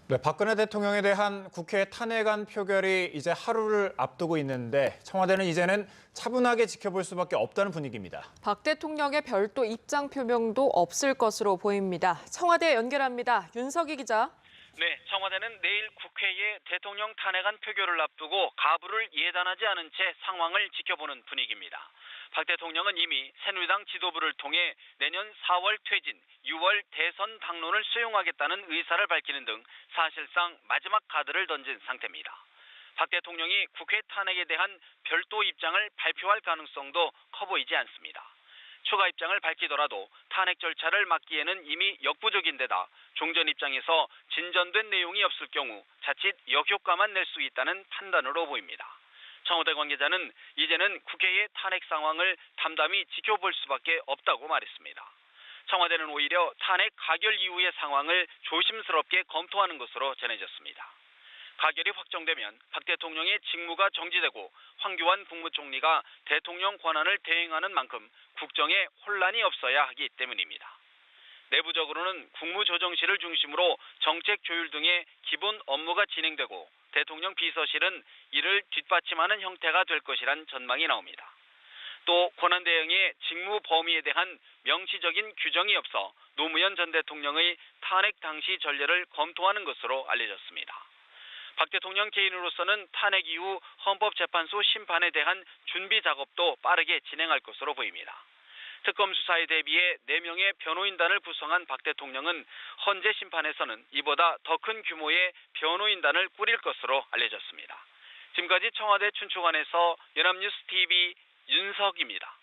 네, 박근혜 대통령에 대한 국회 탄핵안 표결이 이제 하루를 앞두고 있는데 청와대는 이제는 차분하게 지켜볼 수밖에 없다는 분위기입니다. 박 대통령의 별도 입장 표명도 없을 것으로 보입니다. 청와대 연결합니다. 윤석희 기자. 네, 청와대는 내일 국회에 대통령 탄핵안 표결을 앞두고 가부를 예단하지 않은 채 상황을 지켜보는 분위기입니다. 박 대통령은 이미 새누리당 지도부를 통해 내년 4월 퇴진, 6월 대선 당론을 수용하겠다는 의사를 밝히는 등 사실상 마지막 카드를 던진 상태입니다. 박 대통령이 국회 탄핵에 대한 별도 입장을 발표할 가능성도 커 보이지 않습니다. 추가 입장을 밝히더라도 탄핵 절차를 막기에는 이미 역부족인데다 종전 입장에서 진전된 내용이 없을 경우 자칫 역효과만 낼 수 있다는 판단으로 보입니다. 청와대 관계자는 이제는 국회의 탄핵 상황을 담담히 지켜볼 수밖에 없다고 말했습니다. 청와대는 오히려 탄핵 가결 이후의 상황을 조심스럽게 검토하는 것으로 전해졌습니다. 가결이 확정되면 박 대통령의 직무가 정지되고 황교안 국무총리가 대통령 권한을 대행하는 만큼 국정에 혼란이 없어야 하기 때문입니다. 내부적으로는 국무조정실을 중심으로 정책 조율 등의 기본 업무가 진행되고 대통령 비서실은 이를 뒷받침하는 형태가 될 것이란 전망이 나옵니다. 또 권한 대행의 직무 범위에 대한 명시적인 규정이 없어 노무현 전 대통령의 탄핵 당시 전례를 검토하는 것으로 알려졌습니다. 박 대통령 개인으로서는 탄핵 이후 헌법재판소 심판에 대한 준비 작업도 빠르게 진행할 것으로 보입니다. 특검 수사에 대비해 4명의 변호인단을 구성한 박 대통령은 헌재 심판에서는 이보다 더 큰 규모의 변호인단을 꾸릴 것으로 알려졌습니다. 지금까지 청와대 춘추관에서 연합뉴스 TV 윤석입니다.